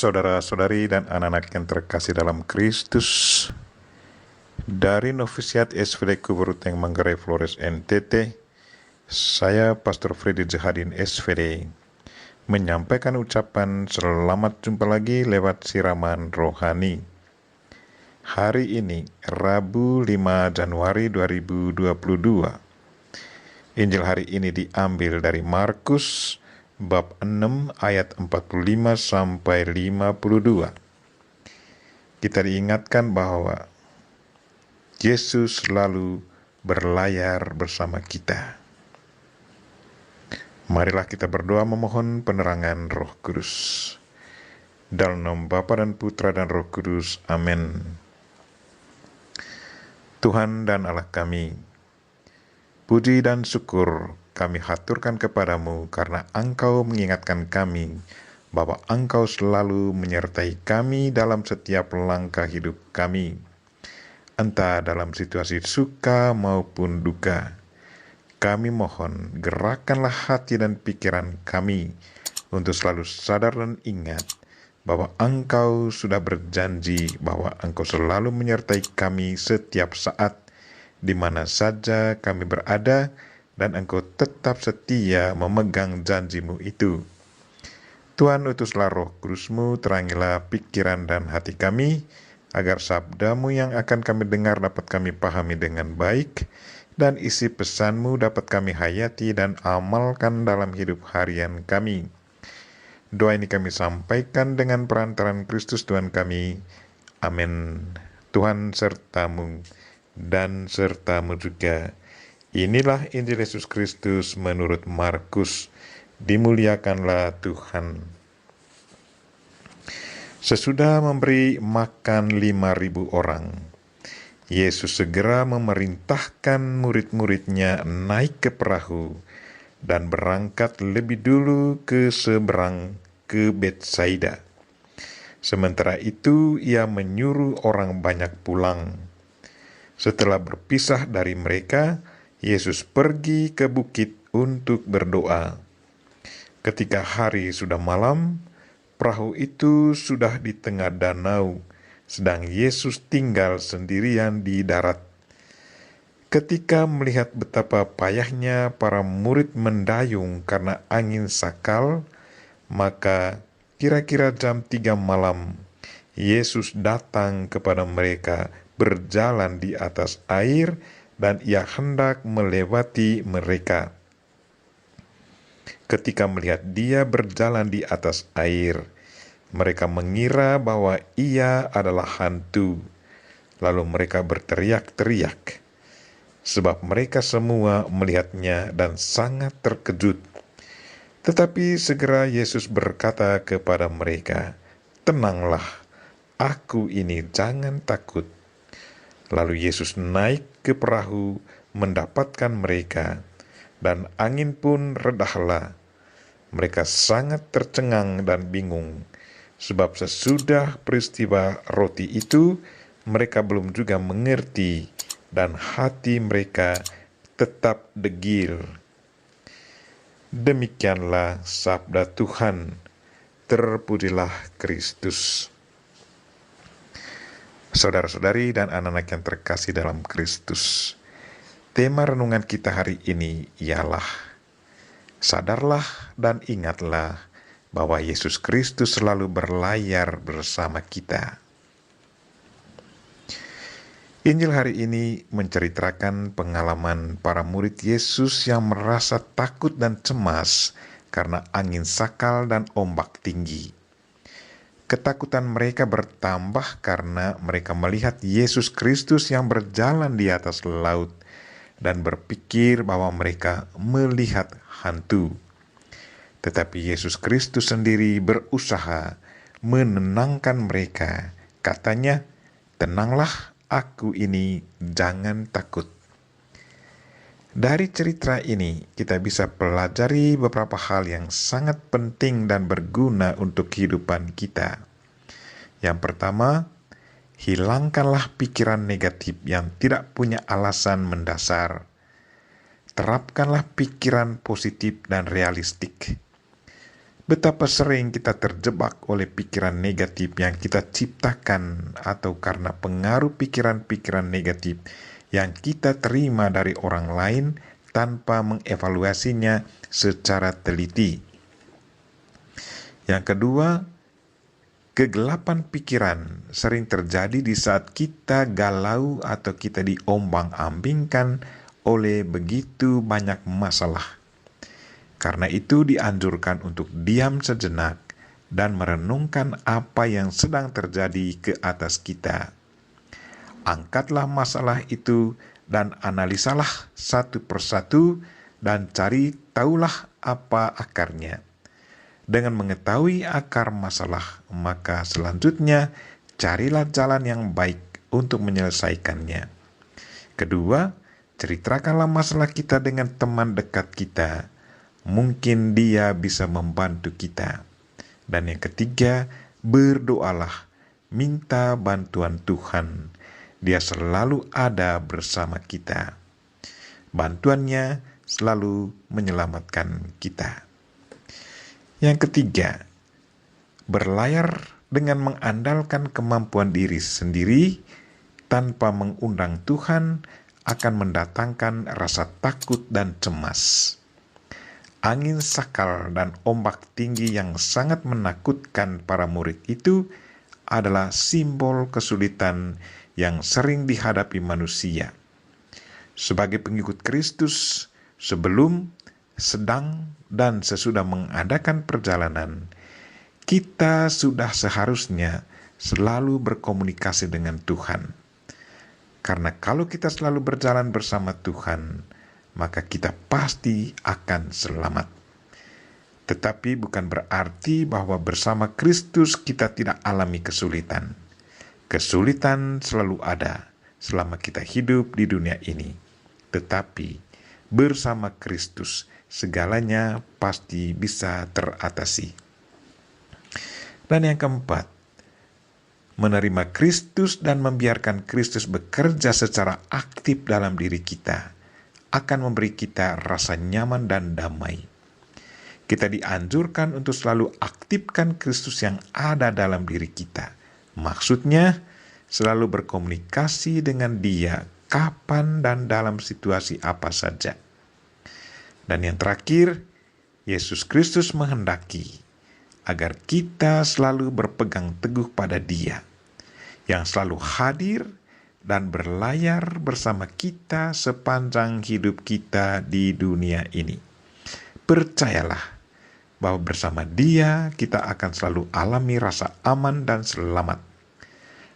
Saudara-saudari dan anak-anak yang terkasih dalam Kristus, dari Novisiat SVD Kuburuteng Manggarai Flores NTT, saya Pastor Freddy Jahadin SVD menyampaikan ucapan selamat jumpa lagi lewat siraman rohani. Hari ini Rabu 5 Januari 2022. Injil hari ini diambil dari Markus bab 6 ayat 45 sampai 52. Kita diingatkan bahwa Yesus selalu berlayar bersama kita. Marilah kita berdoa memohon penerangan Roh Kudus. Dalam nama Bapa dan Putra dan Roh Kudus. Amin. Tuhan dan Allah kami, puji dan syukur kami haturkan kepadamu karena Engkau mengingatkan kami bahwa Engkau selalu menyertai kami dalam setiap langkah hidup kami, entah dalam situasi suka maupun duka. Kami mohon gerakkanlah hati dan pikiran kami untuk selalu sadar dan ingat bahwa Engkau sudah berjanji bahwa Engkau selalu menyertai kami setiap saat di mana saja kami berada, dan Engkau tetap setia memegang janjimu itu. Tuhan, utuslah Roh Kudus-Mu, terangilah pikiran dan hati kami, agar sabda-Mu yang akan kami dengar dapat kami pahami dengan baik, dan isi pesan-Mu dapat kami hayati dan amalkan dalam hidup harian kami. Doa ini kami sampaikan dengan perantaran Kristus Tuhan kami. Amin. Tuhan sertamu dan sertamu juga. Inilah Injil Yesus Kristus menurut Markus. Dimuliakanlah Tuhan. Sesudah memberi makan 5.000 orang, Yesus segera memerintahkan murid-muridnya naik ke perahu dan berangkat lebih dulu ke seberang ke Betsaida. Sementara itu ia menyuruh orang banyak pulang. Setelah berpisah dari mereka, Yesus pergi ke bukit untuk berdoa. Ketika hari sudah malam, perahu itu sudah di tengah danau, sedang Yesus tinggal sendirian di darat. Ketika melihat betapa payahnya para murid mendayung karena angin sakal, maka kira-kira jam 3 malam, Yesus datang kepada mereka berjalan di atas air, dan ia hendak melewati mereka. Ketika melihat dia berjalan di atas air, mereka mengira bahwa ia adalah hantu. Lalu mereka berteriak-teriak, sebab mereka semua melihatnya dan sangat terkejut. Tetapi segera Yesus berkata kepada mereka, "Tenanglah, aku ini, jangan takut." Lalu Yesus naik ke perahu mendapatkan mereka, dan angin pun redahlah. Mereka sangat tercengang dan bingung, sebab sesudah peristiwa roti itu, mereka belum juga mengerti, dan hati mereka tetap degil. Demikianlah sabda Tuhan. Terpujilah Kristus. Saudara-saudari dan anak-anak yang terkasih dalam Kristus, tema renungan kita hari ini ialah sadarlah dan ingatlah bahwa Yesus Kristus selalu berlayar bersama kita. Injil hari ini menceritakan pengalaman para murid Yesus yang merasa takut dan cemas karena angin sakal dan ombak tinggi. Ketakutan mereka bertambah karena mereka melihat Yesus Kristus yang berjalan di atas laut dan berpikir bahwa mereka melihat hantu. Tetapi Yesus Kristus sendiri berusaha menenangkan mereka. Katanya, "Tenanglah, aku ini, jangan takut." Dari cerita ini, kita bisa pelajari beberapa hal yang sangat penting dan berguna untuk kehidupan kita. Yang pertama, hilangkanlah pikiran negatif yang tidak punya alasan mendasar. Terapkanlah pikiran positif dan realistik. Betapa sering kita terjebak oleh pikiran negatif yang kita ciptakan atau karena pengaruh pikiran-pikiran negatif yang kita terima dari orang lain tanpa mengevaluasinya secara teliti. Yang kedua, kegelapan pikiran sering terjadi di saat kita galau atau kita diombang-ambingkan oleh begitu banyak masalah. Karena itu dianjurkan untuk diam sejenak dan merenungkan apa yang sedang terjadi ke atas kita. Angkatlah masalah itu dan analisalah satu persatu dan cari tahulah apa akarnya. Dengan mengetahui akar masalah, maka selanjutnya carilah jalan yang baik untuk menyelesaikannya. Kedua, ceritakanlah masalah kita dengan teman dekat kita. Mungkin dia bisa membantu kita. Dan yang ketiga, berdoalah, minta bantuan Tuhan. Dia selalu ada bersama kita. Bantuannya selalu menyelamatkan kita. Yang ketiga, berlayar dengan mengandalkan kemampuan diri sendiri tanpa mengundang Tuhan akan mendatangkan rasa takut dan cemas. Angin sakal dan ombak tinggi yang sangat menakutkan para murid itu adalah simbol kesulitan yang sering dihadapi manusia. Sebagai pengikut Kristus, sebelum, sedang, dan sesudah mengadakan perjalanan, kita sudah seharusnya selalu berkomunikasi dengan Tuhan. Karena kalau kita selalu berjalan bersama Tuhan, maka kita pasti akan selamat. Tetapi bukan berarti bahwa bersama Kristus kita tidak alami kesulitan. Kesulitan selalu ada selama kita hidup di dunia ini. Tetapi bersama Kristus segalanya pasti bisa teratasi. Dan yang keempat, menerima Kristus dan membiarkan Kristus bekerja secara aktif dalam diri kita akan memberi kita rasa nyaman dan damai. Kita dianjurkan untuk selalu aktifkan Kristus yang ada dalam diri kita. Maksudnya, selalu berkomunikasi dengan Dia kapan dan dalam situasi apa saja. Dan yang terakhir, Yesus Kristus menghendaki agar kita selalu berpegang teguh pada Dia, yang selalu hadir dan berlayar bersama kita sepanjang hidup kita di dunia ini. Percayalah bahwa bersama Dia kita akan selalu alami rasa aman dan selamat.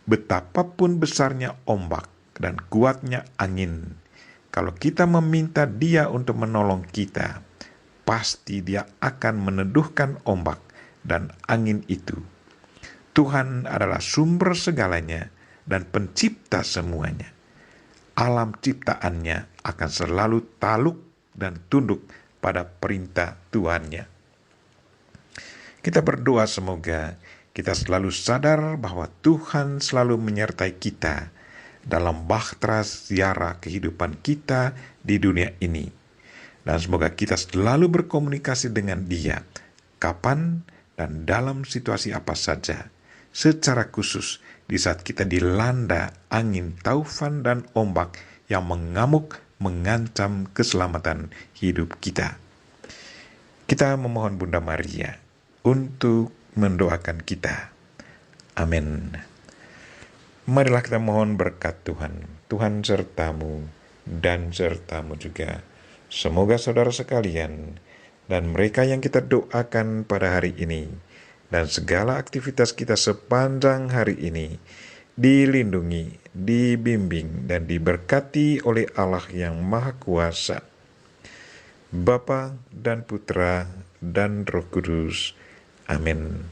Betapapun besarnya ombak dan kuatnya angin, kalau kita meminta Dia untuk menolong kita, pasti Dia akan meneduhkan ombak dan angin itu. Tuhan adalah sumber segalanya dan pencipta semuanya. Alam ciptaannya akan selalu taluk dan tunduk pada perintah Tuhannya. Kita berdoa semoga kita selalu sadar bahwa Tuhan selalu menyertai kita dalam bahtera ziarah kehidupan kita di dunia ini. Dan semoga kita selalu berkomunikasi dengan Dia, kapan dan dalam situasi apa saja, secara khusus di saat kita dilanda angin taufan dan ombak yang mengamuk mengancam keselamatan hidup kita. Kita memohon Bunda Maria untuk mendoakan kita. Amin. Marilah kita mohon berkat Tuhan. Tuhan sertamu dan sertamu juga. Semoga saudara sekalian dan mereka yang kita doakan pada hari ini dan segala aktivitas kita sepanjang hari ini dilindungi, dibimbing, dan diberkati oleh Allah yang Maha Kuasa, Bapa dan Putra dan Roh Kudus. Amin.